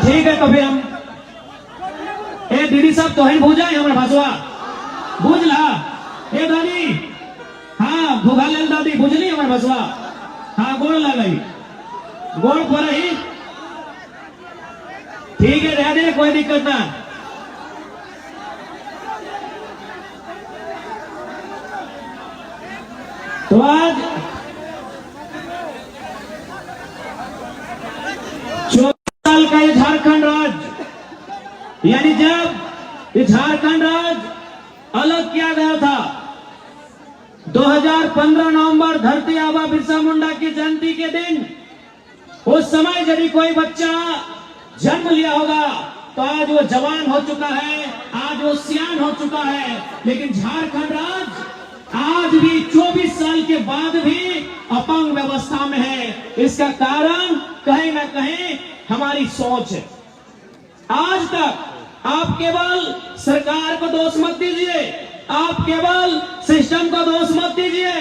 ठीक है, तो फिर हम दीदी साहब तोहन भूजा हमारे भाषवा बुझला दादी। हाँ भूखा ले दादी बुझली हमारे भाषवा। हाँ गोड़ लगाई गोड़ पर ही ठीक है, रह दे कोई दिक्कत ना। तो आज 14 साल का ये झारखंड राज्य, यानी जब ये झारखंड राज्य अलग किया गया था 2015 नवंबर धरती आबा बिरसा मुंडा की जयंती के दिन, उस समय यदि कोई बच्चा जन्म लिया होगा तो आज वो जवान हो चुका है, आज वो सियान हो चुका है। लेकिन झारखंड राज्य आज भी 24 साल के बाद भी अपंग व्यवस्था में है। इसका कारण कहीं ना कहीं हमारी सोच है। आज तक आप केवल सरकार को दोष मत दीजिए, आप केवल सिस्टम को दोष मत दीजिए।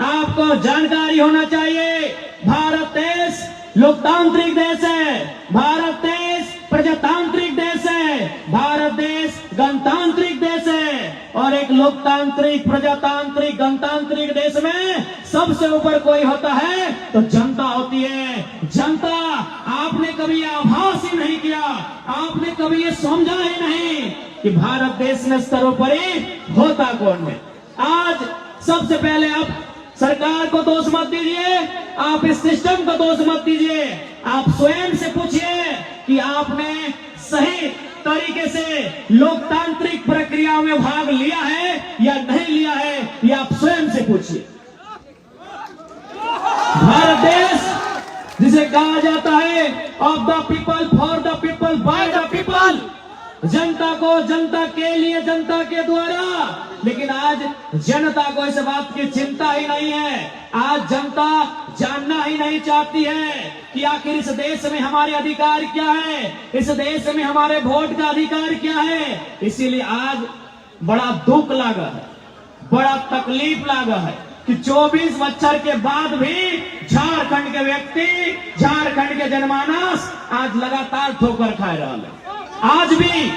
आपको जानकारी होना चाहिए, भारत देश लोकतांत्रिक देश है, भारत देश प्रजातांत्रिक देश है, भारत देश गणतांत्रिक देश है। और एक लोकतांत्रिक प्रजातांत्रिक गणतांत्रिक देश में सबसे ऊपर कोई होता है तो जनता होती है। जनता, आपने कभी आभास ही नहीं किया, आपने कभी ये समझा ही नहीं कि भारत देश में सर्वोपरि होता कौन है। आज सबसे पहले आप सरकार को दोष मत दीजिए, आप इस सिस्टम को दोष मत दीजिए। आप स्वयं से पूछिए कि आपने सही तरीके से लोकतांत्रिक प्रक्रिया में भाग लिया है या नहीं लिया है, ये आप स्वयं से पूछिए। भारत देश जिसे कहा जाता है of the people, for the people, by the people, जनता को जनता के लिए जनता के द्वारा। लेकिन आज जनता को इस बात की चिंता ही नहीं है। आज जनता जानना ही नहीं चाहती है कि आखिर इस देश में हमारे अधिकार क्या है, इस देश में हमारे वोट का अधिकार क्या है। इसीलिए आज बड़ा दुख लगा है, बड़ा तकलीफ लगा है कि 24 बच्चर के बाद भी झारखंड के व्यक्ति, झारखंड के जनमानस आज लगातार ठोकर खा रहा है। आज भी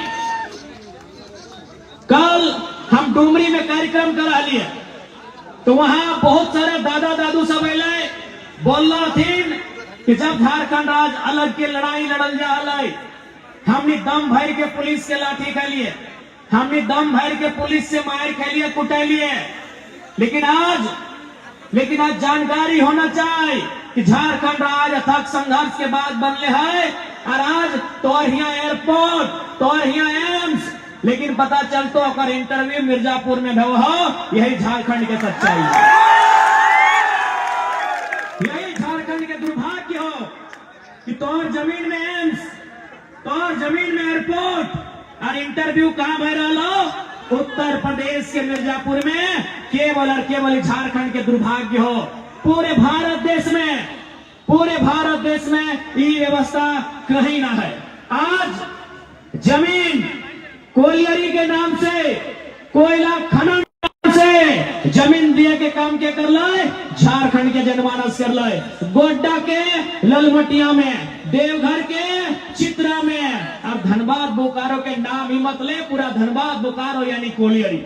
कल हम डुमरी में कार्यक्रम करा लिए तो वहां बहुत सारे दादा दादू सब अले बोल रहा थी कि जब झारखंड राज्य अलग के लड़ाई लड़ल जा रहा है, हमने दम भर के पुलिस के लाठी खेलिए, हमने दम भर के पुलिस से मार खेलिए, कुटे लिए। लेकिन आज जानकारी होना चाहिए कि झारखंड राज्य अथक संघर्ष के बाद बनले है। और आज तो यहाँ एयरपोर्ट, तो यहाँ एम्स, लेकिन पता चलतो अगर इंटरव्यू मिर्जापुर में भव हो, यही झारखंड के सच्चाई है, यही झारखंड के दुर्भाग्य हो कि तोर जमीन में एम्स, तोर जमीन में एयरपोर्ट और इंटरव्यू कहां बह रहा हो, उत्तर प्रदेश के मिर्जापुर में। केवल और केवल झारखंड के दुर्भाग्य हो। पूरे भारत देश में ये व्यवस्था कहीं ना है। आज जमीन कोयलरी के नाम से, कोयला खनन से जमीन दिए के काम के कर लाए, झारखंड के जनमानस कर लाए। गोड्डा के ललमटिया में, देवघर के चित्रा में, अब धनबाद बोकारो के नाम ही मत ले, पूरा धनबाद बोकारो यानी कोयलरी।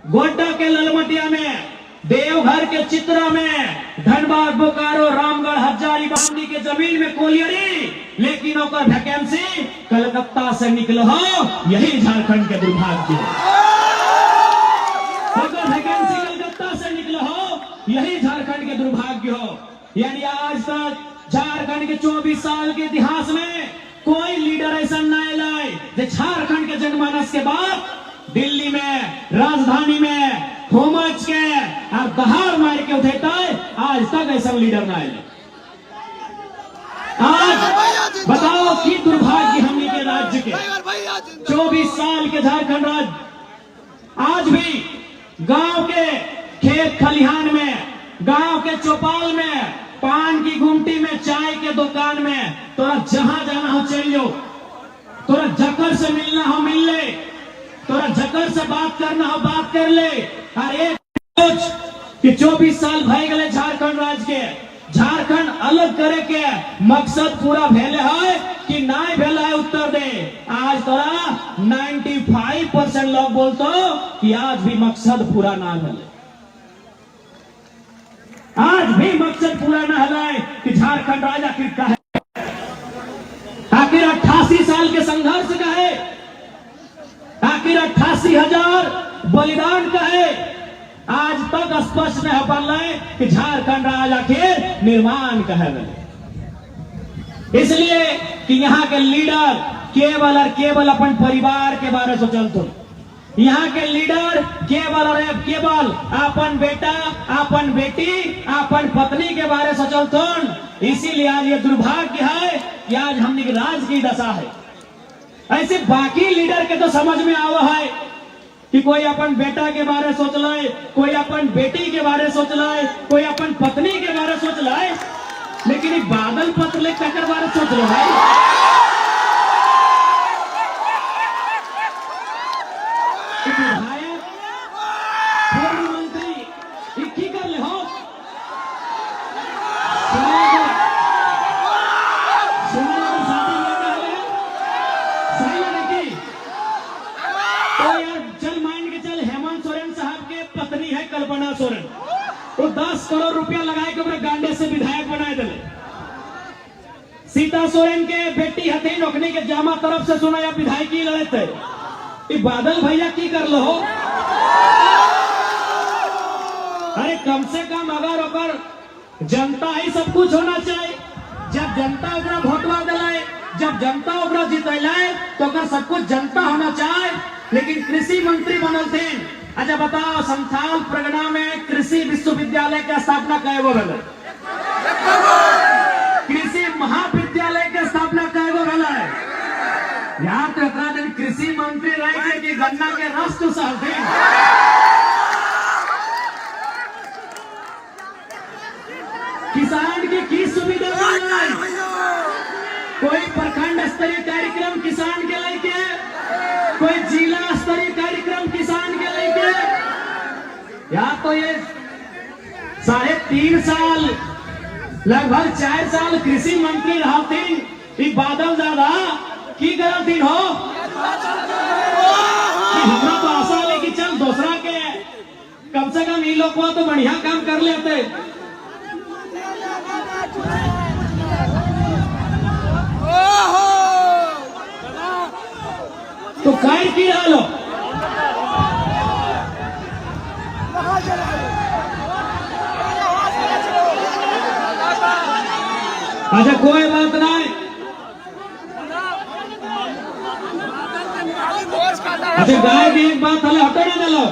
गोड्डा के ललमटिया में, देवघर के चित्रा में, धनबाद बोकारो रामगढ़ हजारी बांडी के जमीन में कोयलरी, लेकिन ओकर वैकेंसी कलकत्ता से निकल हो, यही झारखंड के दुर्भाग्य है। ओकर वैकेंसी कलकत्ता से निकल हो, यही झारखंड के दुर्भाग्य हो। यानी आज तक झारखंड के 24 साल के इतिहास में कोई लीडर ऐसा नहीं लाए जो झारखंड के जनमानस के बाद दिल्ली में, राजधानी में होमच के और दहाड़ मार के उठेता है। आज तक ऐसा लीडर ना आए। आज बताओ कि दुर्भाग्य हमनी के राज्य के 24 साल के झारखंड राज्य, आज भी गांव के खेत खलिहान में, गांव के चौपाल में, पान की गुमटी में, चाय के दुकान में, तोरा जहां जाना हो चल जाओ, तोरा जकर से मिलना हो मिल ले, तोरा जकर से बात करना हो बात कर ले। और एक सोच कि 24 साल भय गए झारखंड राज्य के, झारखंड अलग करे के मकसद पूरा भेले है कि नहीं भेले आज भी मकसद पूरा ना हले, आज भी मकसद पूरा ना हलाए कि झारखंड राज आखिर का है, आखिर 88 साल के संघर्ष का है, आखिर 88,000 बलिदान का है। आज तक स्पष्ट नहीं हो पा रहा है कि झारखंड राज आखिर निर्माण का है। इसलिए कि यहाँ के लीडर केवल और केवल अपन परिवार के बारे में सोचते, यहाँ के लीडर केवल और केवल अपन बेटा, अपन बेटी, अपन पत्नी के बारे में सोचते। इसीलिए आज ये दुर्भाग्य है कि आज हमने की राज की दशा है। ऐसे बाकी लीडर के तो समझ में आवा है कि कोई अपन बेटा के बारे में सोच लाए, कोई अपन बेटी के बारे में सोच लाए, कोई अपन पत्नी के बारे में सोच लाए, लेकिन ये बादल पत्र चक्कर बारे सोच लो भाई। विधायक, पूर्व मंत्री, ये की कर ले हो? सही लगे की? तो यार चल मान के चल, हेमंत सोरेन साहब के पत्नी है कल्पना सोरेन, तो 10 करोड़ रुपया लगाए के अपने गांडे से विधायक बनाए दिले। सीता सोरेन के बेटी हथी नौकनी के जामा तरफ से सुना या विधायकी लड़े थे। ये बादल भैया की कर लो? अरे कम से कम अगर ओकर जनता ही सब कुछ होना चाहिए। जब जनता ओकरा भोटवा दिलाए, जब जनता ओकरा जितलाए तो ओकर सब कुछ जनता होना चाहिए। लेकिन कृषि मंत्री बनल थे। अच्छा बताओ, संथाल परगना में कृषि विश्वविद्यालय की स्थापना कय गो भेल? कृषि महाविद्यालय की स्थापना कय गो भेल? यहाँ तो इतना दिन कृषि मंत्री रहे कि गन्ना के रस तो सहते। किसान की सुविधा मिल रही? कोई प्रखंड स्तरीय कार्यक्रम किसान के लेके, कोई जिला स्तरीय कार्यक्रम किसान के लेके। या तो ये 3.5 साल, लगभग 4 साल कृषि मंत्री रहती, बादल दादा की करती हो कि हमरा तो आशा है कि चल दूसरा के कम से कम ये लोग को तो बढ़िया काम कर लेते। तो काय की डालो? अच्छा कोई बात नहीं। अच्छा गाय की एक बात हले हटो ना लो,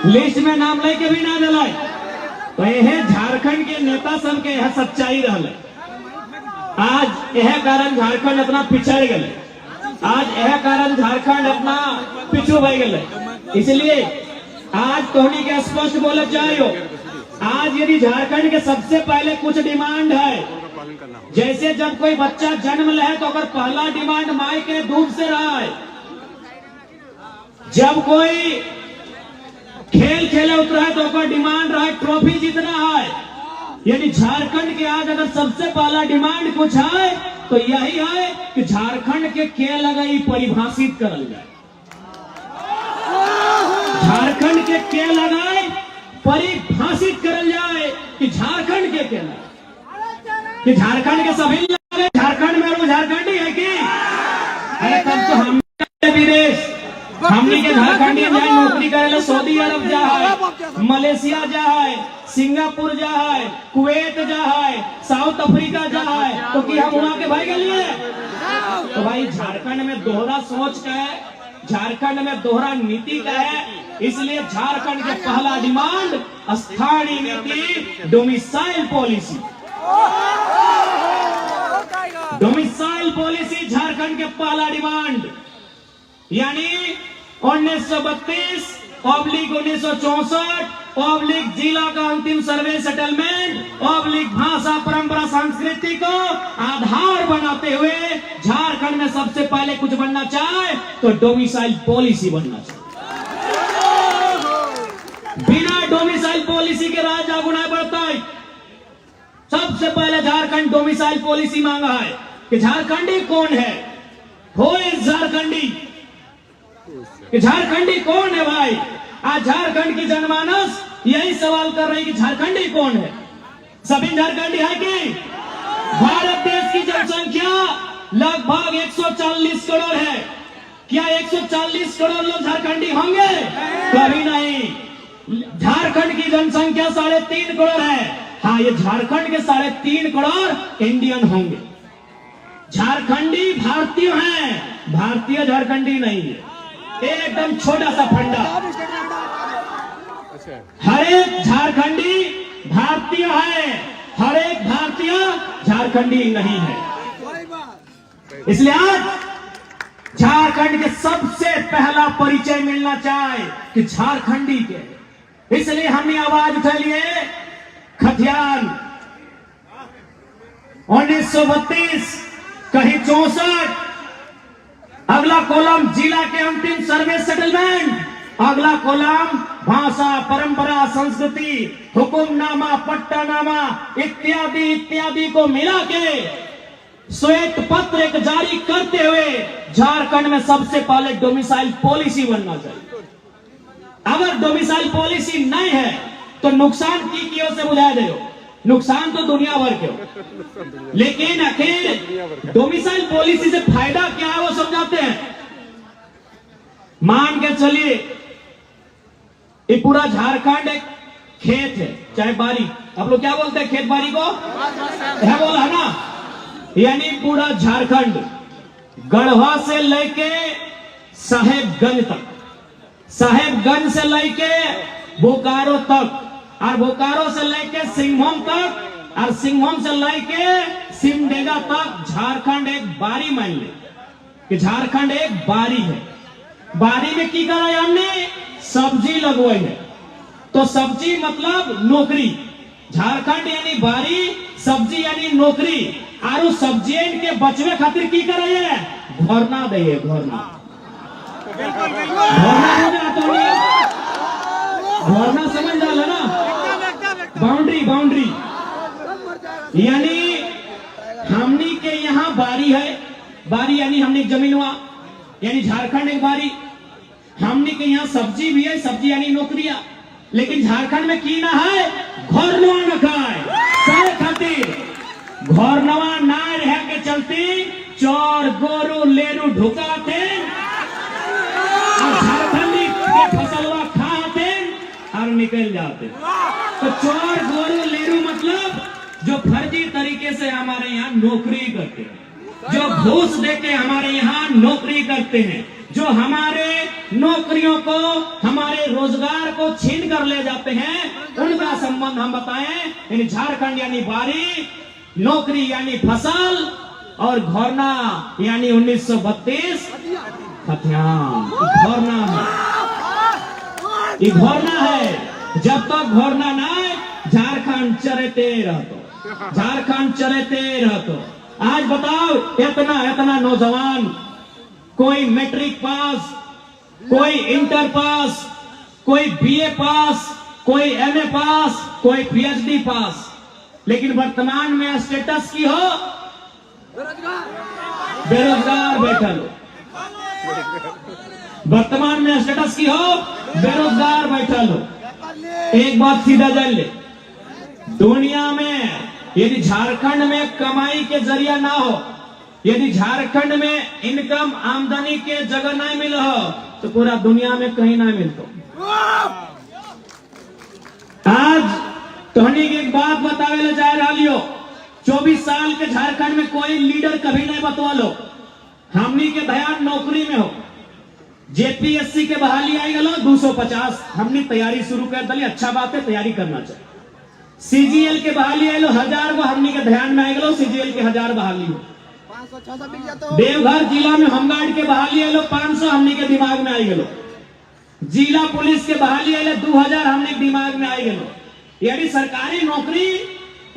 लिस्ट में नाम लेके भी ना दिलाए। तो यह झारखंड के नेता सब के यह सच्चाई रहा। आज यह कारण झारखंड इतना पिछड़ गए, आज यह कारण झारखंड इतना पिछू भई गए। इसलिए आज तोहनी के स्पष्ट बोले चाहिए, आज यदि झारखंड के सबसे पहले कुछ डिमांड है, जैसे जब कोई बच्चा जन्म ले तो अगर पहला डिमांड माई के दूध से रहा है, जब कोई खेल खेले उतरा है तो अगर डिमांड रहा है ट्रॉफी जीतना है। यानी झारखंड के आज अगर सबसे पहला डिमांड कुछ है तो यही है कि झारखंड के खेल लगाई परिभाषित करल जाए, झारखंड के खेल लगाए परिभाषित करल जाए कि झारखंड के खेल, कि झारखंड के सभी लगे झारखंड में वो झारखंडी है कि? अरे तब तो हम विदेश, हमनी के झारखंडी जाए नौकरी करे सऊदी अरब जा है, मलेशिया जा है, सिंगापुर जा है, कुवैत जा है, साउथ अफ्रीका जा है, तो कि हम वहां के भाई गए? तो भाई झारखंड में दोहरा सोच का है, झारखंड में दोहरा नीति का है। इसलिए झारखंड के पहला डिमांड स्थानीय नीति, domicile policy. Domicile policy Jharkhand के पहला डिमांड, यानी 1932/1964 जिला का अंतिम सर्वे सेटलमेंट भाषा परंपरा संस्कृति को आधार बनाते हुए झारखंड में सबसे पहले कुछ बनना चाहे तो डोमिसाइल पॉलिसी बनना चाहिए। बिना डोमिसाइल पॉलिसी के राज आगू नहीं बढ़ता है। सबसे पहले झारखंड डोमिसाइल पॉलिसी मांगा है कि झारखंडी कौन है, हो इज झारखंडी। कि झारखंडी कौन है भाई? आज झारखंड की जनमानस यही सवाल कर रही कि झारखंडी कौन है? सभी झारखंडी है कि? भारत देश की जनसंख्या लगभग 140 करोड़ है। क्या 140 करोड़ लोग झारखंडी होंगे? कभी नहीं। झारखंड की जनसंख्या 3.5 करोड़ है। हाँ, ये झारखंड के 3.5 करोड़ इंडियन होंगे। झारखंडी भारतीय हैं, भारतीय झारखंडी नहीं है। एकदम छोटा सा फंडा, हर एक झारखंडी भारतीय है, हर एक भारतीय झारखंडी नहीं है। इसलिए आज झारखंड के सबसे पहला परिचय मिलना चाहे कि झारखंडी के। इसलिए हमने आवाज उठा लिए खतियान 1932 कहीं 64, अगला कॉलम जिला के अंतिम सर्वे सेटलमेंट, अगला कॉलम भाषा परंपरा संस्कृति हुकुमनामा पट्टानामा इत्यादि इत्यादि को मिला के श्वेत पत्र एक जारी करते हुए झारखंड में सबसे पहले डोमिसाइल पॉलिसी बनना चाहिए। अगर डोमिसाइल पॉलिसी नहीं है तो नुकसान की ओर से बुझा दे, नुकसान तो दुनिया भर के हो, लेकिन आखिर डोमिसाइल पॉलिसी से फायदा क्या है वो समझाते हैं। मान के चलिए ये पूरा झारखंड एक खेत है, चाहे बारी, आप लोग क्या बोलते हैं खेत बारी को? है बोला है ना? यानी पूरा झारखंड गढ़वा से लेके साहेबगंज तक, साहेबगंज से लेके बोकारो तक, और बोकारो से लेके सिंहभूम तक, और सिंहभूम से लेके सिमडेगा तक झारखंड एक बारी मान ले कि झारखंड एक बारी है। बारी में की करा हमने? सब्जी लगवाई है। तो सब्जी मतलब नौकरी, झारखंड यानी बारी, सब्जी यानी नौकरी, और सब्जी के बचवे खातिर की करे है? घोरना दे, घोरना घोरना समझ डाला ना, बाउंड्री बाउंड्री। यानी हमनी के यहाँ बारी है, बारी यानी हमने जमीन हुआ, यानी झारखंड एक बारी। हमने के यहाँ सब्जी भी है, सब्जी यानी नौकरियां, लेकिन झारखंड में की ना है? घोरनवा न खाए सारे खातिर। घोरनवा ना रह के चलती चोर गोरू लेरू ढुकाते और झारखंडी के फसलवा खाते और निकल जाते। तो चोर गोरू लेरू मतलब जो फर्जी तरीके से हमारे यहाँ नौकरी करते हैं, जो घूस देके हमारे यहाँ नौकरी करते हैं, जो हमारे नौकरियों को, हमारे रोजगार को छीन कर ले जाते हैं, उनका संबंध हम बताएं। यानी झारखंड यानी बारी, नौकरी यानी फसल, और घोरना यानी 1932 खतियान। घोरना है, ये घोरना है। जब तक घोरना ना है झारखंड चरते रहतो, झारखंड चरते रहतो। आज बताओ इतना इतना नौजवान, कोई मैट्रिक पास, कोई इंटर पास, कोई बीए पास, कोई एमए पास, कोई पीएचडी पास, लेकिन वर्तमान में स्टेटस की हो बेरोजगार बैठल हो। वर्तमान में स्टेटस की हो बेरोजगार बैठल हो। एक बात सीधा जान ले, दुनिया में यदि झारखंड में कमाई के जरिया ना हो, यदि झारखंड में इनकम आमदनी के जगह नहीं मिल हो, तो पूरा दुनिया में कहीं ना मिलतो। आज तोहनी की एक बात बतावे ले जा रहा लियो, 24 साल के झारखंड में कोई लीडर कभी नहीं बतवालो। हमनी के ध्यान नौकरी में हो। जेपीएससी के बहाली आई गलो 250, हमने तैयारी शुरू कर दी, अच्छा बात है, तैयारी करना चाहिए। सीजीएल के बहाली आई लो 1000 को, हमनी के ध्यान में आई गलो सीजीएल के 1000 बहाली हो। देवघर जिला में होमगार्ड के बहाली आई लो 500, हमनी के दिमाग में आई गलो। जिला पुलिस के बहाली आई लो 2000, हमने के दिमाग में आई गलो। यानी सरकारी नौकरी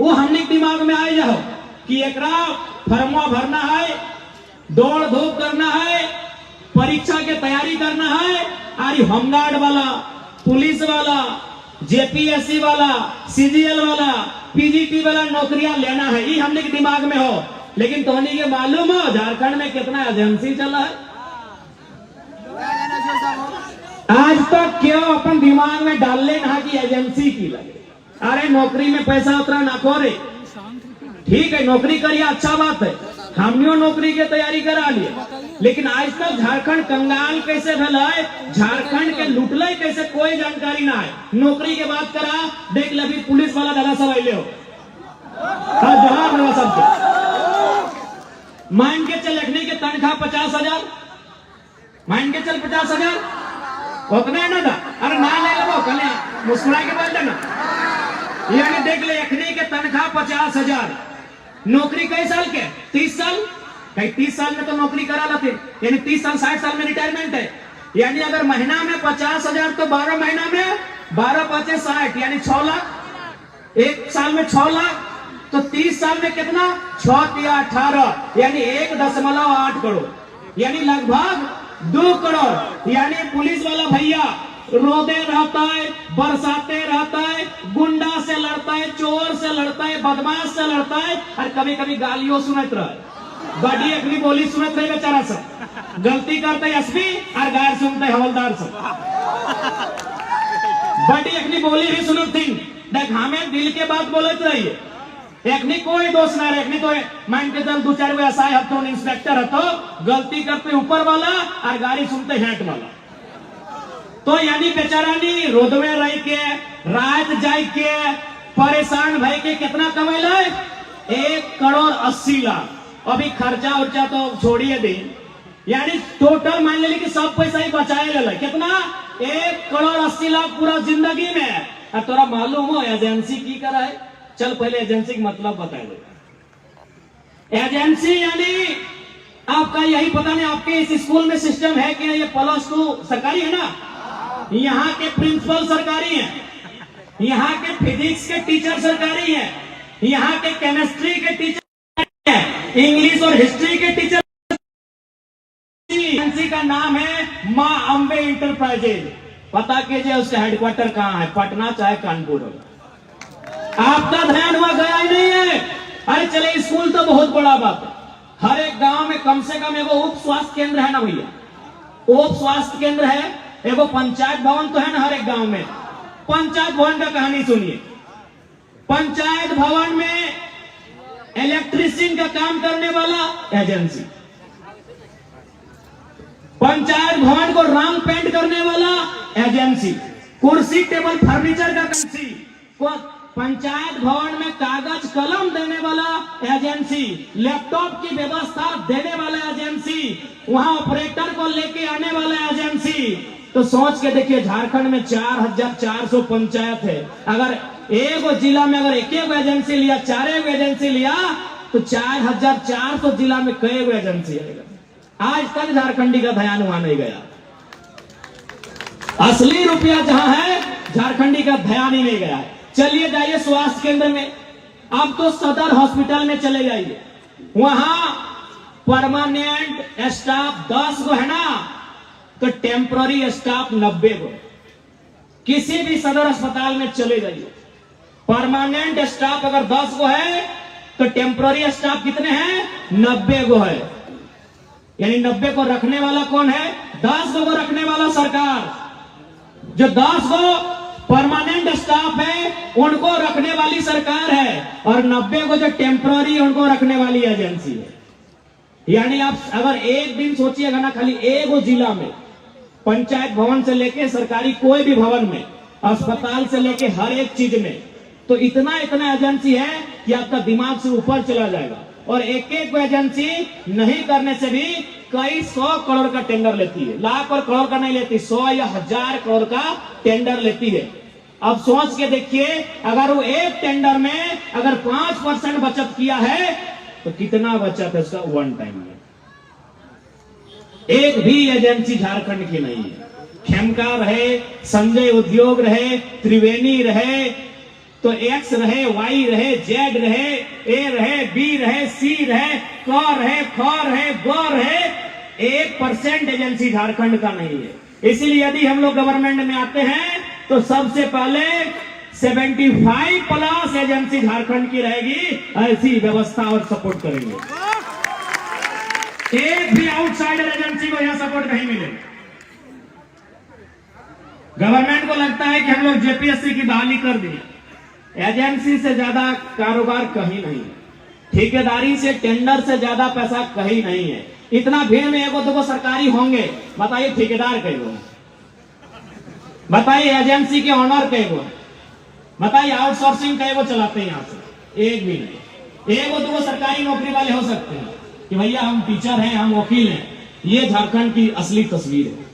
वो हमने के दिमाग में आई जाओ कि एकरा फर्मा भरना है, दौड़ धूप करना है, परीक्षा के तैयारी करना है, और होमगार्ड वाला, पुलिस वाला, जेपीएससी वाला, सीजीएल वाला, पीजीटी वाला नौकरियां लेना है, ये हमने के दिमाग में हो। लेकिन तोनी के मालूम हो झारखंड में कितना एजेंसी चला है? आज तक क्यों अपन दिमाग में डाल ले ना कि एजेंसी की लगे। अरे नौकरी में पैसा उतना ना खोरे, ठीक है नौकरी करिए, अच्छा बात है, हमने नौकरी की तैयारी करा लिए, लेकिन आज तक झारखंड कंगाल कैसे भला है, झारखंड के लुटले कैसे कोई जानकारी ना है। नौकरी के बात करा, देख ले अभी पुलिस वाला दादा सब आइले हो, जोहार वाला सबके मान के चल रखने के तनख्वाह 50,000, मान के चल 50,000 उतना है ना था। अरे ना ले लो कल मुस्कुरा के बोल देना, यानी देख ले अखनी के तनख्वाह 50,000, नौकरी कई साल के 30 साल, कई 30 साल में तो नौकरी करा लाते, यानी 30 साल 60 साल में रिटायरमेंट है। यानी अगर महीना में 50,000 तो 12 महीना में 12 5 60 यानी 6 लाख, एक साल में 6 लाख, तो 30 साल में कितना 6 या 18 यानी 1.8 करोड़, यानी लगभग 2 करोड़। यानी पुलिस वाला भैया रोदे रहता है, बरसाते रहता है, गुंडा से लड़ता है, चोर से लड़ता है, बदमाश से लड़ता है, और कभी कभी गालियों सुनत रहे, बड़ी अपनी बोली सुनत रहे बेचारा सब, गलती करते एसपी और गायर सुनते हवलदार सब, बड़ी अपनी बोली भी सुनत थी। देख हमें दिल के बात बोलते रहिए, एकनी कोई दोष ना रहे, एकनी तो मान के चल 2-4 गो एसआई हतो इंस्पेक्टर हतो, गलती करते ऊपर वाला और गाड़ी सुनते हेट वाला। तो यानी बेचारानी रोदवे रह के रात जाए के परेशान भाई के कितना कमेला है 1 करोड़ 80 लाख। अभी खर्चा उर्चा तो छोड़िए दे, यानी टोटल मान ले कि सब पैसा ही बचाए ले कितना 1 करोड़ 80 लाख पूरा जिंदगी में। और तोरा मालूम हो एजेंसी की करा है? चल पहले एजेंसी का मतलब बता दो। एजेंसी यानी आपका यही पता नहीं आपके इस स्कूल में सिस्टम है कि ये +2 सरकारी है ना, यहाँ के प्रिंसिपल सरकारी हैं, यहाँ के फिजिक्स के टीचर सरकारी हैं, यहाँ के केमिस्ट्री के टीचर हैं, इंग्लिश और हिस्ट्री के टीचर। एजेंसी का नाम है मां अंबे इंटरप्राइजेज। पता कीजिए उसका हेडक्वार्टर कहाँ है, पटना चाहे कानपुर हो। आपका ध्यान हुआ गया ही नहीं है। अरे चले स्कूल तो बहुत बड़ा बात है, हर एक गांव में कम से कम एगो उप स्वास्थ्य केंद्र है ना भैया, उप स्वास्थ्य केंद्र है, एगो पंचायत भवन तो है ना हर एक गांव में। पंचायत भवन का कहानी सुनिए, पंचायत भवन में इलेक्ट्रीशियन का काम करने वाला एजेंसी, पंचायत भवन को रंग पेंट करने वाला एजेंसी, कुर्सी टेबल फर्नीचर का एजेंसी, पंचायत भवन में कागज कलम देने वाला एजेंसी, लैपटॉप की व्यवस्था देने वाला एजेंसी, वहां ऑपरेटर को लेके आने वाला एजेंसी। तो सोच के देखिए झारखंड में 4,400 पंचायत है, अगर एक जिला में अगर एक एजेंसी लिया, 4 एजेंसी लिया, तो 4,400 जिला में कई एजेंसी आएगा। आज तक झारखंडी का ध्यान वहां नहीं गया, असली रुपया जहां है झारखंडी का ध्यान ही नहीं गया है। चलिए जाइए स्वास्थ्य केंद्र में, अब तो सदर हॉस्पिटल में चले जाइए, वहां परमानेंट स्टाफ 10 गो है ना, तो टेम्पररी स्टाफ 90 गो। किसी भी सदर अस्पताल में चले जाइए, परमानेंट स्टाफ अगर 10 गो है तो टेम्पररी स्टाफ कितने हैं 90 गो है। यानी 90 को रखने वाला कौन है, 10 गो रखने वाला सरकार। जो 10 गो परमानेंट स्टाफ है उनको रखने वाली सरकार है, और 90 को जो टेम्पररी उनको रखने वाली एजेंसी है। यानी आप अगर एक दिन सोचिएगा ना, खाली एक जिला में पंचायत भवन से लेके सरकारी कोई भी भवन में, अस्पताल से लेके हर एक चीज में, तो इतना एजेंसी है कि आपका दिमाग से ऊपर चला जाएगा। और एक एक एजेंसी नहीं करने से भी कई 100 करोड़ का टेंडर लेती है, लाख और करोड़ का नहीं लेती, 100 या 1000 करोड़ का टेंडर लेती है। अब सोच के देखिए, अगर वो एक टेंडर में अगर 5% बचत किया है तो कितना बचत है उसका वन टाइम में। एक भी एजेंसी झारखंड की नहीं है। खेमका रहे, संजय उद्योग रहे, त्रिवेणी रहे, तो एक्स रहे, वाई रहे, जेड रहे, ए रहे, बी रहे, सी रहे, क रहे, ख रहे, ग रहे, 1% एजेंसी झारखंड का नहीं है। इसलिए यदि हम लोग गवर्नमेंट में आते हैं तो सबसे पहले 75+ एजेंसी झारखंड की रहेगी, ऐसी व्यवस्था और सपोर्ट करेंगे। एक भी आउटसाइडर एजेंसी को यहां सपोर्ट नहीं मिलेगा। गवर्नमेंट को लगता है कि हम लोग जेपीएससी की बहाली कर दी, एजेंसी से ज्यादा कारोबार कहीं नहीं है, ठेकेदारी से टेंडर से ज्यादा पैसा कहीं नहीं है। इतना भीड़ में एगो दो सरकारी होंगे, बताइए ठेकेदार कई गो, बताइए एजेंसी के ऑनर कई गो, बताइए आउटसोर्सिंग कई गो चलाते हैं यहां से, एक भी नहीं। एगो दो सरकारी नौकरी वाले हो सकते हैं कि भैया हम टीचर हैं, हम वकील हैं। ये झारखंड की असली तस्वीर है।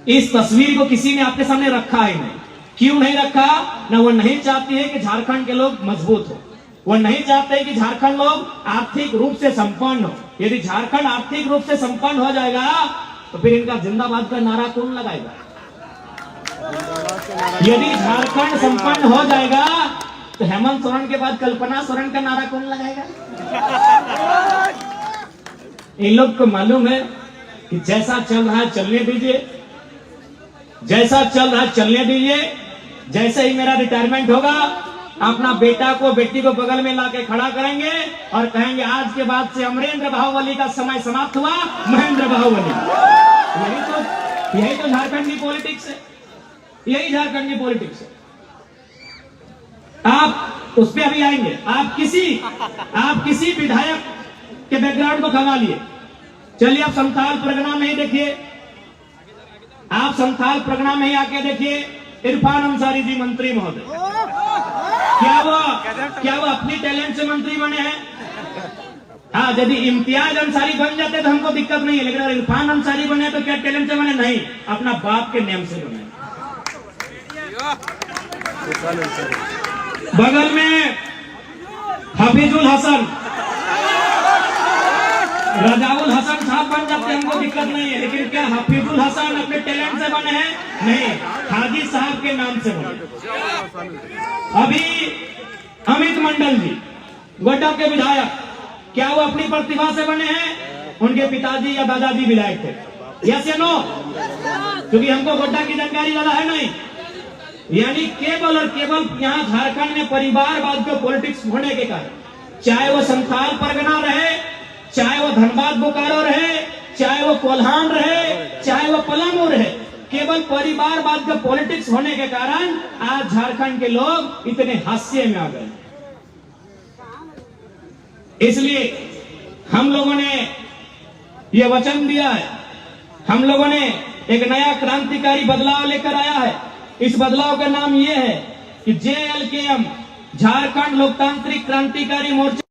इस तस्वीर को किसी ने आपके सामने रखा ही नहीं। क्यों नहीं रखा? ना वो नहीं चाहती है कि झारखंड के लोग मजबूत हो, वो नहीं चाहते कि झारखंड लोग आर्थिक रूप से संपन्न हो। यदि झारखंड आर्थिक रूप से संपन्न हो जाएगा तो फिर इनका जिंदाबाद का नारा कौन लगाएगा? यदि झारखंड संपन्न हो जाएगा तो हेमंत सोरेन के बाद कल्पना सोरेन का नारा कौन लगाएगा? इन लोग को मालूम है कि जैसा चल रहा है चलने दीजिए, जैसा चल रहा है चलने दीजिए। जैसे ही मेरा रिटायरमेंट होगा, अपना बेटा को बेटी को बगल में लाके खड़ा करेंगे और कहेंगे आज के बाद से अमरेंद्र बाहुबली का समय समाप्त हुआ, महेंद्र बाहुबली। यही तो झारखंड की पॉलिटिक्स है, यही झारखंड की पॉलिटिक्स है। आप उस पर अभी आएंगे। आप किसी विधायक के बैकग्राउंड को खंगा लिए। चलिए आप संथाल परगना में ही देखिए, आप संथाल परगना में ही आके देखिए इरफान अंसारी जी मंत्री महोदय, क्या वो अपनी टैलेंट से मंत्री बने हैं? हाँ, यदि इम्तियाज अंसारी बन जाते तो हमको दिक्कत नहीं है, लेकिन अगर इरफान अंसारी बने तो क्या टैलेंट से बने? नहीं, अपना बाप के नेम से बने। बगल में हफीजुल हसन, रजाउल हसन साहब बन जाते हमको दिक्कत नहीं है, लेकिन क्या हफीजुल हसन अपने टैलेंट से बने हैं? नहीं, हाजी साहब के नाम से बने। अभी अमित मंडल जी गोड्डा के विधायक, क्या वो अपनी प्रतिभा से बने हैं? उनके पिताजी या दादाजी विधायक थे। यस या नो? क्योंकि हमको गोड्डा की जानकारी ज्यादा है नहीं। यानी केवल और केवल यहाँ झारखंड में परिवारवाद के पॉलिटिक्स होने के कारण, चाहे वो संथाल परगना रहे, चाहे वो धनबाद बोकारो रहे, चाहे वो कोल्हान रहे, चाहे वो पलामू रहे, केवल परिवारवाद का पॉलिटिक्स होने के कारण आज झारखंड के लोग इतने हास्य में आ गए। इसलिए हम लोगों ने ये वचन दिया है, हम लोगों ने एक नया क्रांतिकारी बदलाव लेकर आया है। इस बदलाव का नाम ये है कि JLKM, झारखंड लोकतांत्रिक क्रांतिकारी मोर्चा,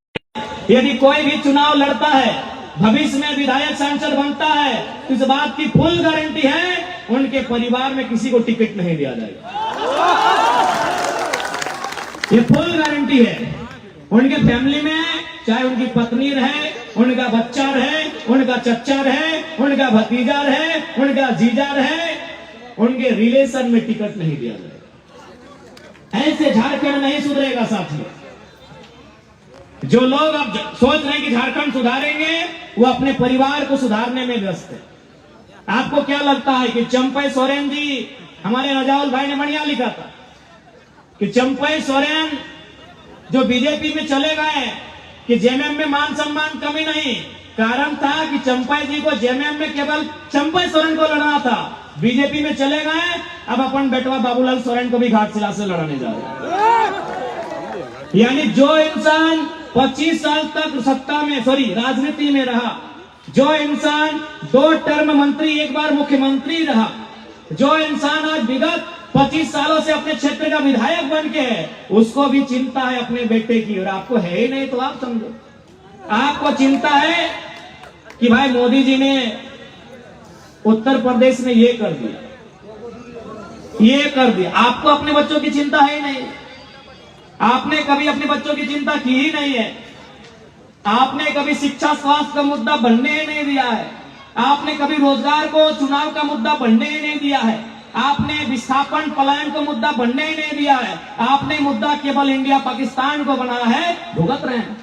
यदि कोई भी चुनाव लड़ता है, भविष्य में विधायक सांसद बनता है, तो इस बात की फुल गारंटी है उनके परिवार में किसी को टिकट नहीं दिया जाएगा। ये फुल गारंटी है। उनके फैमिली में चाहे उनकी पत्नी रहे, उनका बच्चा रहे, उनका चच्चा रहे, उनका भतीजा रहे, उनका जीजा रहे, उनके रिलेशन में टिकट नहीं दिया जाएगा। ऐसे झारखंड नहीं सुधरेगा साथियों। जो लोग अब सोच रहे हैं कि झारखंड सुधारेंगे, वो अपने परिवार को सुधारने में व्यस्त है। आपको क्या लगता है कि चंपई सोरेन जी, हमारे रजाउल भाई ने बढ़िया लिखा था कि चंपई सोरेन जो बीजेपी में चले गए कि जेएमएम में मान सम्मान कमी नहीं, कारण था कि चंपई जी को जेएमएम में केवल चंपई सोरेन को लड़ना था। बीजेपी में चले गए, अब अपन बेटवा बाबूलाल सोरेन को भी घाटशिला से लड़ाने जा रहे। यानी जो इंसान 25 साल तक सत्ता में राजनीति में रहा, जो इंसान 2 टर्म मंत्री, 1 बार मुख्यमंत्री रहा, जो इंसान आज विगत 25 सालों से अपने क्षेत्र का विधायक बन के है, उसको भी चिंता है अपने बेटे की। और आपको है ही नहीं तो आप समझो, आपको चिंता है कि भाई मोदी जी ने उत्तर प्रदेश में ये कर दिया, ये कर दिया। आपको अपने बच्चों की चिंता है ही नहीं। आपने कभी अपने बच्चों की चिंता की ही नहीं है। आपने कभी शिक्षा स्वास्थ्य का मुद्दा बनने ही नहीं दिया है। आपने कभी रोजगार को चुनाव का मुद्दा बनने ही नहीं दिया है। आपने विस्थापन पलायन का मुद्दा बनने ही नहीं दिया है। आपने मुद्दा केवल इंडिया पाकिस्तान को बनाया है, भुगत रहे हैं।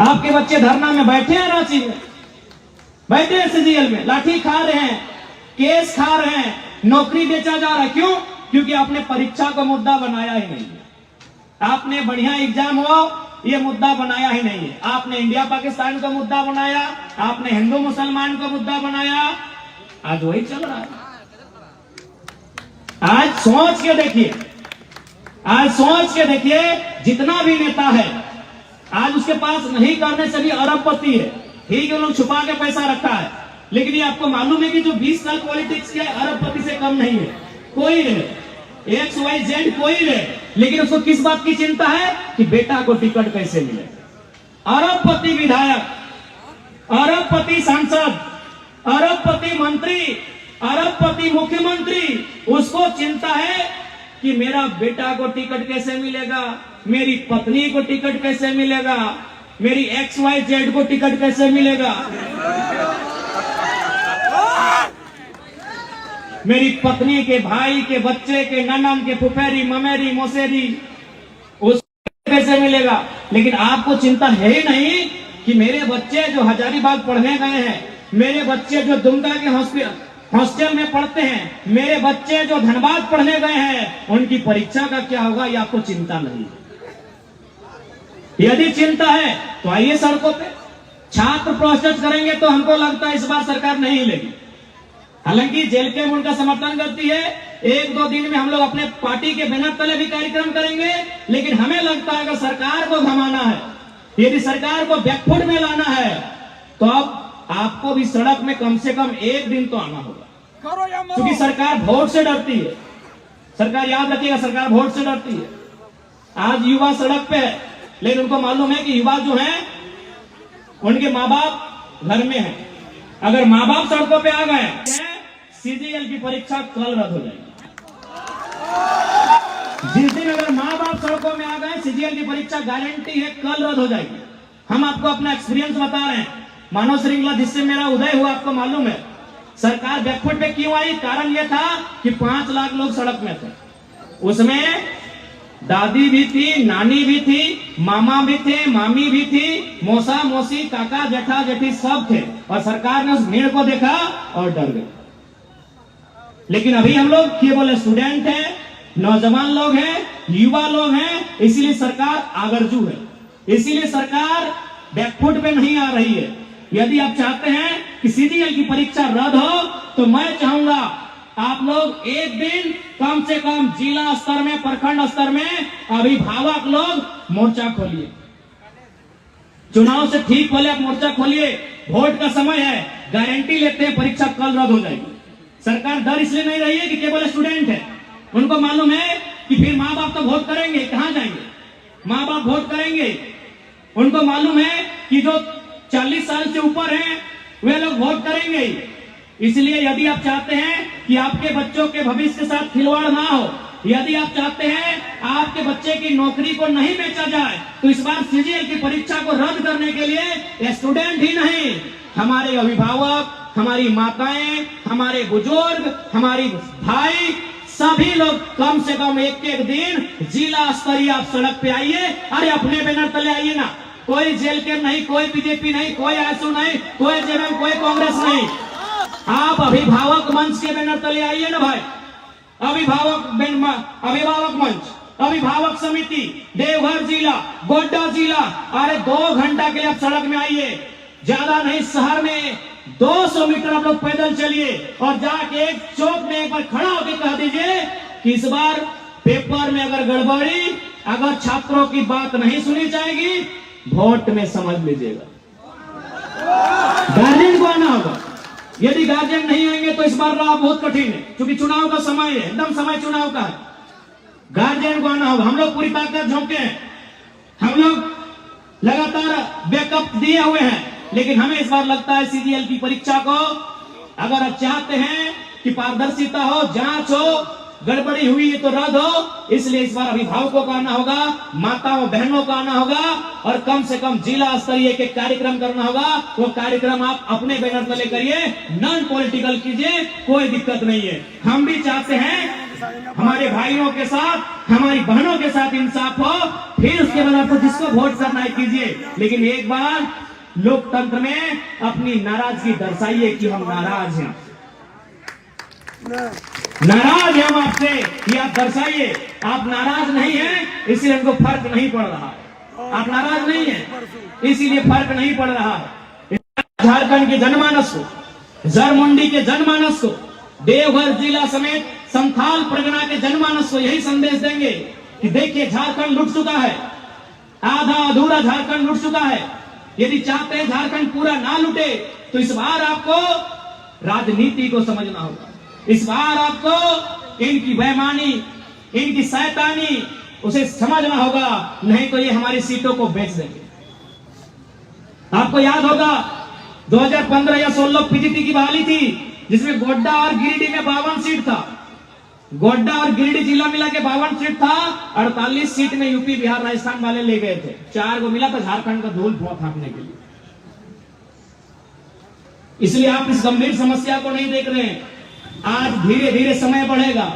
आपके बच्चे धरना में बैठे हैं, रांची में बैठे हैं, CGL में लाठी खा रहे हैं, केस खा रहे हैं, नौकरी बेचा जा रहा है। क्यों? क्योंकि आपने परीक्षा को मुद्दा बनाया ही नहीं। आपने बढ़िया एग्जाम हो, ये मुद्दा बनाया ही नहीं है। आपने इंडिया पाकिस्तान का मुद्दा बनाया, आपने हिंदू मुसलमान का मुद्दा बनाया, आज वही चल रहा है। आज सोच के देखिए, आज सोच के देखिए, जितना भी नेता है आज उसके पास नहीं करने से भी अरबपति है। ठीक है, लोग छुपा के पैसा रखा है, लेकिन ये आपको मालूम है कि जो 20 साल पॉलिटिक्स किया है अरबपति से कम नहीं है। कोई रहे, XYZ कोई रहे, लेकिन उसको किस बात की चिंता है कि बेटा को टिकट कैसे मिले। अरबपति विधायक, अरबपति सांसद, अरबपति मंत्री, अरबपति मुख्यमंत्री, उसको चिंता है कि मेरा बेटा को टिकट कैसे मिलेगा, मेरी पत्नी को टिकट कैसे मिलेगा, मेरी XYZ को टिकट कैसे मिलेगा, मेरी पत्नी के भाई के बच्चे के ननन के फुफेरी ममेरी मौसेरी उसको कैसे मिलेगा। लेकिन आपको चिंता है ही नहीं कि मेरे बच्चे जो हजारीबाग पढ़ने गए हैं, मेरे बच्चे जो दुमका के हॉस्टल में पढ़ते हैं, मेरे बच्चे जो धनबाद पढ़ने गए हैं, उनकी परीक्षा का क्या होगा, ये आपको चिंता नहीं। यदि चिंता है तो आइए सड़कों पे, छात्र प्रोटेस्ट करेंगे तो हमको लगता है इस बार सरकार नहीं हिलेगी। हालांकि जेल के उनका समर्थन करती है, 1-2 दिन में हम लोग अपने पार्टी के बैनर तले भी कार्यक्रम करेंगे, लेकिन हमें लगता है कि सरकार को घमाना है, यदि सरकार को बैकफुट में लाना है, तो अब आपको भी सड़क में कम से कम 1 दिन तो आना होगा, क्योंकि सरकार वोट से डरती है। सरकार, याद रखिएगा, सरकार वोट से डरती है। आज युवा सड़क पे है, लेकिन उनको मालूम है कि युवा जो है उनके माँ बाप घर में है। अगर माँ बाप सड़कों पे आ गए, CGL की परीक्षा कल रद्द हो जाएगी। जिस दिन अगर माँ बाप सड़कों में आ गए, CGL की परीक्षा गारंटी है कल रद्द हो जाएगी। हम आपको अपना एक्सपीरियंस बता रहे हैं। मानव श्रृंखला जिससे मेरा उदय हुआ आपको मालूम है। सरकार बैकफुट पे क्यों आई? कारण यह था कि 5 लाख लोग सड़क में थे, उसमें दादी भी थी, नानी भी थी, मामा भी थे, मामी भी थी, मौसा मौसी, काका जेठा जेठी सब थे, और सरकार ने उस भीड़ को देखा और डर गई। लेकिन अभी हम लोग केवल स्टूडेंट हैं, नौजवान लोग हैं, युवा लोग हैं, इसीलिए सरकार आगरजू है, इसीलिए सरकार बैकफुट पे नहीं आ रही है। यदि आप चाहते हैं कि CGL की परीक्षा रद्द हो, तो मैं चाहूंगा आप लोग एक दिन कम से कम जिला स्तर में, प्रखंड स्तर में अभिभावक लोग मोर्चा खोलिए। चुनाव से ठीक पहले आप मोर्चा खोलिए, वोट का समय है, गारंटी लेते हैं परीक्षा कल रद्द हो जाएगी। सरकार डर इसलिए नहीं रही है कि केवल स्टूडेंट है, उनको मालूम है कि फिर माँ बाप तो वोट करेंगे, कहां जाएंगे, माँ बाप वोट करेंगे। उनको मालूम है कि जो 40 साल से ऊपर हैं वे लोग वोट करेंगे। इसलिए यदि आप चाहते हैं कि आपके बच्चों के भविष्य के साथ खिलवाड़ ना हो, यदि आप चाहते हैं आपके बच्चे की नौकरी को नहीं बेचा जाए, तो इस बार CGL की परीक्षा को रद्द करने के लिए स्टूडेंट ही नहीं, हमारे अभिभावक, हमारी माताएं, हमारे बुजुर्ग, हमारी भाई, सभी लोग कम से कम एक दिन जिला स्तरीय आप सड़क पे आइए। अरे अपने बैनर तले आइए ना, कोई जेल के नहीं, कोई बीजेपी नहीं, कोई आसू नहीं, कोई JM, कोई कांग्रेस नहीं, आप अभिभावक मंच के बैनर तले आइए ना भाई। अभिभावक मंच, अभिभावक समिति, देवघर जिला, गोड्डा जिला, अरे 2 घंटा के लिए आप सड़क में आइए। ज्यादा नहीं, शहर में 200 मीटर आप लोग पैदल चलिए और जाके एक चौक में एक बार खड़ा होकर कह दीजिए कि इस बार पेपर में अगर गड़बड़ी, अगर छात्रों की बात नहीं सुनी जाएगी, वोट में समझ लीजिएगा। गार्जियन को आना होगा। यदि गार्जियन नहीं आएंगे तो इस बार राह बहुत कठिन है, क्योंकि चुनाव का समय है, एकदम समय चुनाव का है। गार्जियन को आना होगा। हम लोग पूरी ताकत झोंके हैं, हम लोग लगातार बैकअप दिए हुए हैं, लेकिन हमें इस बार लगता है CGL की परीक्षा को अगर आप चाहते हैं कि पारदर्शिता हो, जांच हो, गड़बड़ी हुई है तो रद्द हो, इसलिए इस बार अभिभावकों का आना होगा, माताओं बहनों का आना होगा, और कम से कम जिला स्तरीय के कार्यक्रम करना होगा। वो कार्यक्रम आप अपने बैनर तले करिए, नॉन पॉलिटिकल कीजिए, कोई दिक्कत नहीं है। हम भी चाहते हैं हमारे भाइयों के साथ, हमारी बहनों के साथ इंसाफ हो, फिर उसके बाद आपको जिसको वोट करना है कीजिए, लेकिन एक बार लोकतंत्र में अपनी नाराजगी दर्शाइए कि हम नाराज हैं, नाराज हैं हम आपसे, ये आप दर्शाइए। आप नाराज नहीं हैं, इसलिए हमको फर्क नहीं पड़ रहा। आप नाराज नहीं है, इसीलिए फर्क नहीं पड़ रहा है। झारखंड के जनमानस को, जरमुंडी के जनमानस को, देवघर जिला समेत संथाल परगना के जनमानस को यही संदेश देंगे कि देखिए झारखंड लुट चुका है, आधा अधूरा झारखंड लुट चुका है। यदि चाहते हैं झारखंड पूरा ना लुटे तो इस बार आपको राजनीति को समझना होगा। इस बार आपको इनकी बेईमानी, इनकी शैतानी उसे समझना होगा, नहीं तो ये हमारी सीटों को बेच देंगे। आपको याद होगा 2015 या 16 पीजीटी की बहाली थी, जिसमें गोड्डा और गिरिडीह में 52 सीट था। गोड्डा और गिरिडीह जिला मिला के 52 सीट था, 48 सीट में यूपी बिहार राजस्थान वाले ले गए थे। 4 को मिला था झारखंड का धूल फांकने के लिए। इसलिए आप इस गंभीर समस्या को नहीं देख रहे हैं। आज धीरे धीरे समय बढ़ेगा,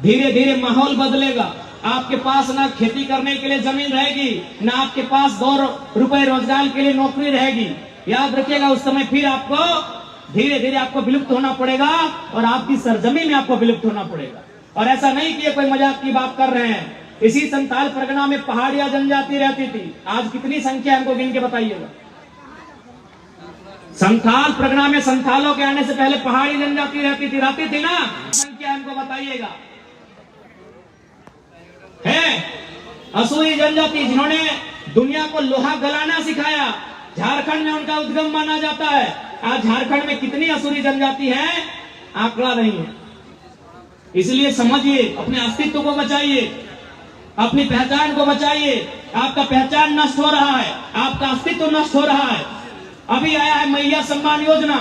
धीरे धीरे माहौल बदलेगा। आपके पास ना खेती करने के लिए जमीन रहेगी, ना आपके पास 2 रुपए रोजगार के लिए नौकरी रहेगी। याद रखिएगा, उस समय फिर आपको धीरे धीरे आपको विलुप्त होना पड़ेगा और आपकी सरजमी में आपको विलुप्त होना पड़ेगा। और ऐसा नहीं कि कोई मजाक की बात कर रहे हैं। इसी संथाल परगना में पहाड़िया जनजाति रहती थी, आज कितनी संख्या हमको गिन के बताइएगा। संथाल परगना में संथालों के आने से पहले पहाड़ी जनजाति रहती थी ना, संख्या हमको बताइएगा। है असुरी जनजाति जिन्होंने दुनिया को लोहा गलाना सिखाया, झारखंड में उनका उद्गम माना जाता है। आज झारखंड में कितनी असुरी जनजाति है, आंकड़ा नहीं है। इसलिए समझिए, अपने अस्तित्व को बचाइए, अपनी पहचान को बचाइए। आपका पहचान नष्ट हो रहा है, आपका अस्तित्व नष्ट हो रहा है। अभी आया है मैया सम्मान योजना।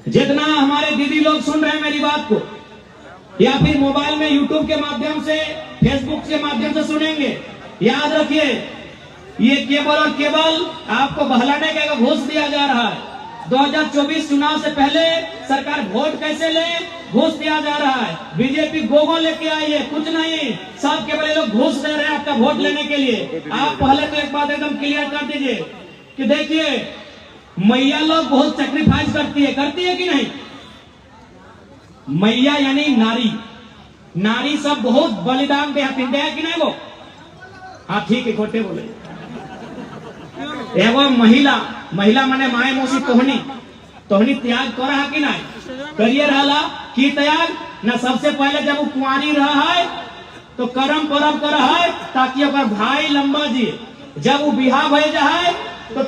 जितना हमारे दीदी लोग सुन रहे हैं मेरी बात को, या फिर मोबाइल में यूट्यूब के माध्यम से, फेसबुक के माध्यम से सुनेंगे, याद रखिए, ये केवल और केवल आपको बहलाने का घूस दिया जा रहा है। 2024 चुनाव से पहले सरकार वोट कैसे ले, घूस दिया जा रहा है। बीजेपी गोगो लेके आई है, कुछ नहीं, सब केवल ये लोग घूस दे रहे हैं आपका वोट लेने के लिए। आप पहले तो एक बात एकदम क्लियर कर दीजिए कि देखिए, मैया लोग बहुत सेक्रीफाइस करती है कि नहीं? मैया यानी नारी, नारी सब बहुत बलिदान दे कि नहीं वो? हाँ ठीक है, खोटे बोले। एगो महिला माने माए मौसी तोहनी त्याग कर रहा कि नहीं? करिए रहला की त्याग न। सबसे पहले जब वो कुंवारी रहा है तो करम परम कर है ताकि ओकर भाई लंबा जिए। जब वो बिहार भय है तो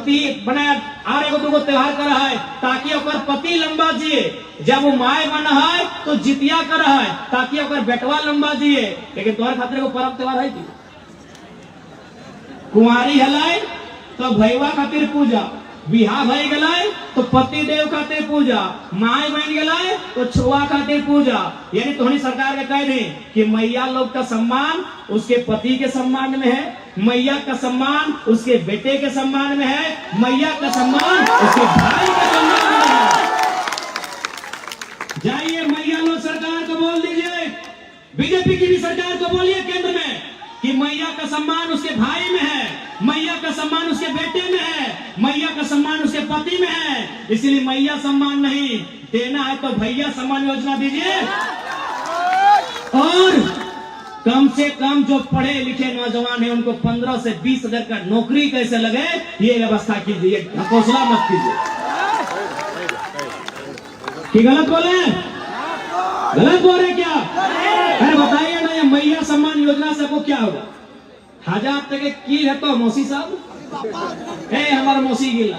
बने आर एगो दूगो त्योहार कर है ताकि ओकर पति लंबा जिए। जब वो माए बन है तो जितिया कर है ताकि ओकर बेटवा लंबा जिए। लेकिन तोहर खातिर एगो पर्व त्योहार है कि कुंवारी हलाय तो भैया खातिर पूजा, बिहार भय गलाय तो पति देव खातिर पूजा, माए बन गलाय तो छुआ खातिर पूजा। यानी तोहनी सरकार के कह दी कि मैया लोग का सम्मान उसके पति के सम्मान में है, मैया का सम्मान उसके बेटे के सम्मान में है, मैया का सम्मान उसके भाई के सम्मान में है। जाइए मैया लोग सरकार को बोल दीजिए, बीजेपी की भी सरकार को बोलिए केंद्र में कि मैया का सम्मान उसके भाई में है, मैया का सम्मान उसके बेटे में है, मैया का सम्मान उसके पति में है। इसलिए मैया सम्मान नहीं देना है तो भैया सम्मान योजना दीजिए। और कम से कम जो पढ़े लिखे नौजवान है उनको 15 से 20 हजार का नौकरी कैसे लगे, ये व्यवस्था कीजिए, ढकोसला मत कीजिए। कि गलत बोले? गलत बोल रहे क्या? अरे बताइए ना, ये मैया सम्मान योजना से आपको क्या होगा? 1000 तक की है तो मौसी साहब, हमारा मौसी गिला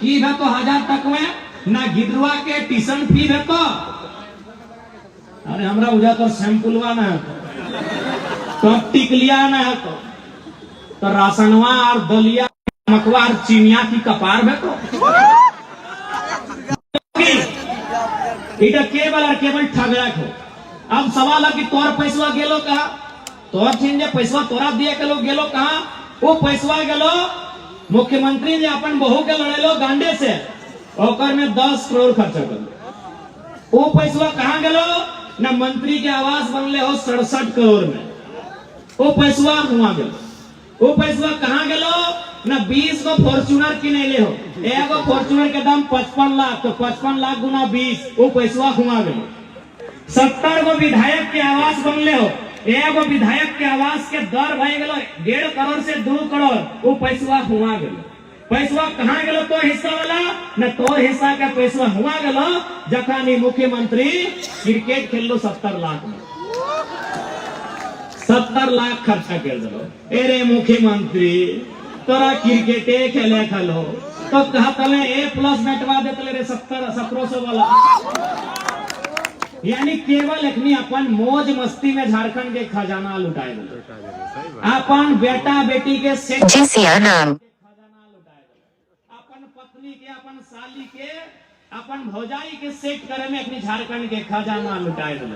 की है तो 1000 तक में ना गिदरुआ के ट्यूशन फी है तो, अरे हमरा बुझा तो सैंपलवा ना है तो टिकलिया ना है तो राशनवा और दलिया मकवा और चीनिया की कपार में तो केवल और केवल ठगड़क हो। अब सवाल है कि तोर पैसवा गेलो कहा, तोर छीन जे पैसवा तोरा दिए के लोग गेलो कहा? वो पैसवा गेलो मुख्यमंत्री ने अपन बहू के लड़ेलो गांडे से, ओकर में 10 करोड़ खर्चा कर। वो पैसवा कहाँ गेलो? ना मंत्री के आवास बनले हो 67 करोड़ में, वो पैसवा हुआ गेलो। वो पैसवा कहाँ गेलो? ना 20 को फॉर्च्यूनर किनेले हो, एगो फॉर्च्यूनर के दाम 55 लाख, तो 55 लाख गुना 20, वो पैसवा हुआ गेलो। 70 को विधायक के आवास बनले हो, एगो विधायक के आवास के दर भय गेलो 1.5 करोड़ से 2 करोड़, वो पैसा हुआ गेलो। पैसा कहाँ गेलो? तो हिस्सा वाला न तो हिस्सा का पैसा हुआ गेलो जखनी मुख्यमंत्री क्रिकेट खेल लो 70 लाख में, 70 लाख खर्चा कर दो। अरे मुख्यमंत्री तोरा क्रिकेटे खेले खलो तो कहा तले A+ बैठवा देते रे 1700 वाला। यानी केवल एकनी अपन मौज मस्ती में झारखंड के खजाना लुटाए दो, अपन बेटा बेटी के सेठ खजाना लुटाए दो, अपन पत्नी के, अपन साली के, अपन भौजाई के सेट करे में अपनी झारखंड के खजाना लुटाए दो,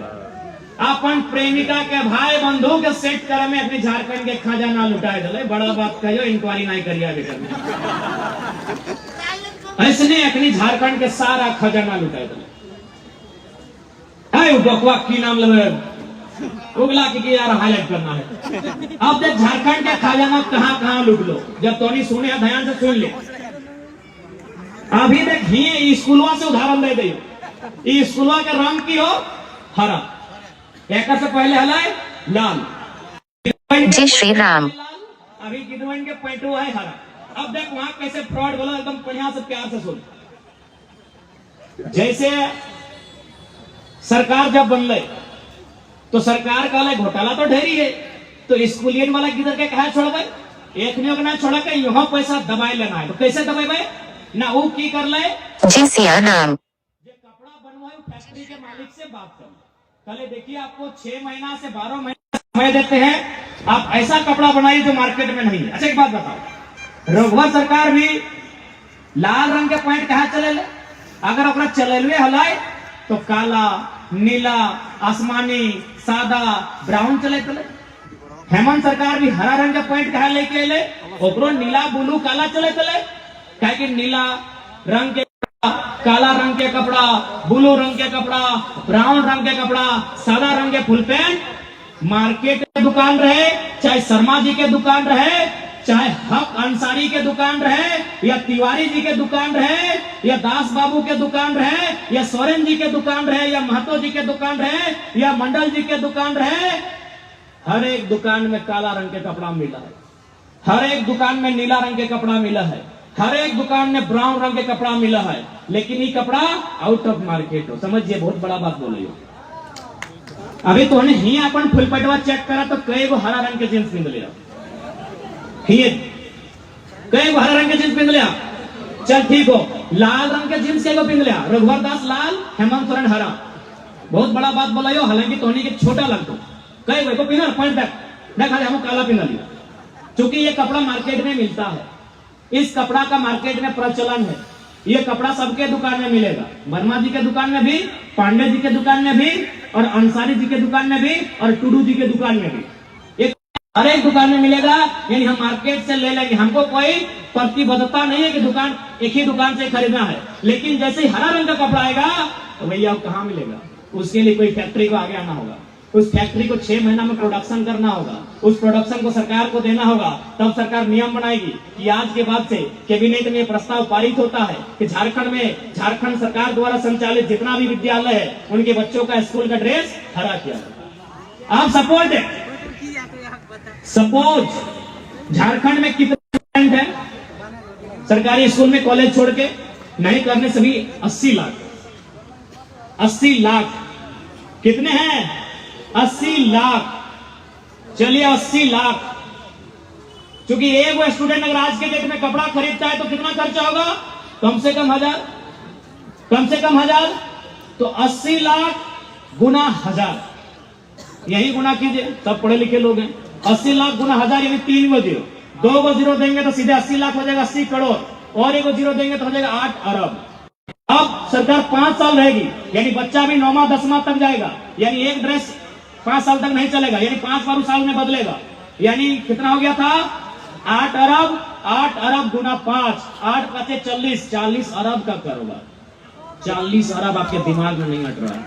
अपन प्रेमिका के भाई बंधु के सेट करे में अपनी झारखंड के खजाना लुटाए दो। बड़ा बात कहो, इंक्वायरी नहीं करिया बेटा, ऐसने अपनी झारखंड के सारा खजाना लुटाए दो। बकवा की नाम लगे उगला की यार हाईलाइट करना है। अब देख झारखंड के खजाना कहां कहां लूट लो, जब तोनी सुने ध्यान से सुन ले। अभी देख ही स्कूलवा से उदाहरण दे दे, स्कूलवा के रंग की हो हरा, एक से पहले हलाए लाल, जय श्री राम। अभी गिदवन के पैंटू है हरा। अब देख वहां कैसे फ्रॉड बोला, एकदम बढ़िया से प्यार से सुन। जैसे सरकार जब बनले तो सरकार कहले घोटाला तो ढेरी है, तो स्कूलियन वाला किधर के कहा छोड़बे, एक ने ना छोड़ा के यहाँ पैसा दबाई लेना है, तो कैसे दबाई ना वो की कर ले जी सिया नाम जो कपड़ा बनवाए फैक्ट्री के मालिक से बात कर, कहले देखिए आपको 6 महीना से 12 महीना समय देते हैं, आप ऐसा कपड़ा बनाइए जो मार्केट में नहीं है। अच्छा एक बात बताओ, रघुवर सरकार भी लाल रंग के पैंट कहा चले ले, अगर ओकरा चलेलवे हलाए तो काला, नीला, आसमानी, सादा, ब्राउन चले चले। हेमंत सरकार भी हरा रंग का पैंट कहा लेके ले, ओकरो नीला, ब्लू, काला चले चले, क्या कि नीला रंग के काला रंग के कपड़ा, ब्लू रंग के कपड़ा, ब्राउन रंग के कपड़ा, सादा रंग के फुल पैंट मार्केट के दुकान रहे, चाहे शर्मा जी के दुकान रहे, चाहे हक अंसारी के दुकान रहे, या तिवारी जी के दुकान रहे, या दास बाबू के दुकान रहे, या सोरेन जी के दुकान रहे, या महतो जी के दुकान रहे, या मंडल जी के दुकान रहे, हर एक दुकान में काला रंग के कपड़ा मिला है, हर एक दुकान में नीला रंग के कपड़ा मिला है, हर एक दुकान में ब्राउन रंग के कपड़ा मिला है, लेकिन ये कपड़ा आउट ऑफ मार्केट हो। समझिए, बहुत बड़ा बात बोल रही हो। अभी तो ही अपन फुल पटवा चेक करा तो कई गो हरा रंग के जींस पिंध लिया, कई हरा रंग के जींस पिंध लिया, चल ठीक हो। लाल रंग के जींस के पिंध लिया, रघुवर दास लाल, हेमंत सोरेन हरा। बहुत बड़ा बात बोला यो, हालांकि तोहनी के छोटा लगतो, कई को पिंधा पॉइंट बैक ना, खाली हम काला पिंधा लिया, क्योंकि ये कपड़ा मार्केट में मिलता है, इस कपड़ा का मार्केट में प्रचलन है, ये कपड़ा सबके दुकान में मिलेगा, वर्मा जी के दुकान में भी, पांडे जी के दुकान में भी, और अंसारी जी के दुकान में भी, और टूडू जी के दुकान में भी, हर एक दुकान में मिलेगा। यानी हम मार्केट से ले लेंगे, हमको कोई प्रतिबद्धता नहीं है कि दुकान एक ही दुकान से खरीदना है, लेकिन जैसे ही हरा रंग का कपड़ा आएगा तो भैया कहाँ मिलेगा, उसके लिए कोई फैक्ट्री को आगे आना होगा, उस फैक्ट्री को 6 महीना में प्रोडक्शन करना होगा, उस प्रोडक्शन को सरकार को देना होगा, तब सरकार नियम बनाएगी कि आज के बाद से कैबिनेट में प्रस्ताव पारित होता है कि झारखंड में झारखंड सरकार द्वारा संचालित जितना भी विद्यालय है उनके बच्चों का स्कूल का ड्रेस हरा किया जाए। आप सपोज झारखंड में कितने स्टूडेंट है सरकारी स्कूल में, कॉलेज छोड़ के नहीं करने से भी 80 लाख, 80 लाख कितने हैं, 80 लाख। चलिए 80 लाख, क्योंकि एक स्टूडेंट अगर आज के डेट में कपड़ा खरीदता है तो कितना खर्चा होगा, कम से कम 1000, कम से कम 1000, तो 80 लाख गुना 1000, यही गुना कीजिए, सब पढ़े लिखे लोग हैं। 80 लाख गुना 1000 यानी 3 गो जीरो, 2 गो जीरो देंगे तो सीधे 80 लाख हो जाएगा, 80 करोड़, और 1 गो जीरो देंगे तो हो जाएगा 8 अरब। अब सरकार 5 साल रहेगी, यानी बच्चा भी 9वां 10वां तक जाएगा, यानी एक ड्रेस 5 साल तक नहीं चलेगा, यानी 5 बार साल में बदलेगा, यानी कितना हो गया था 8 अरब, 8 अरब गुना 5, 8 बचे 40, 40 अरब का कारोबार। 40 अरब आपके दिमाग में नहीं हट रहा है।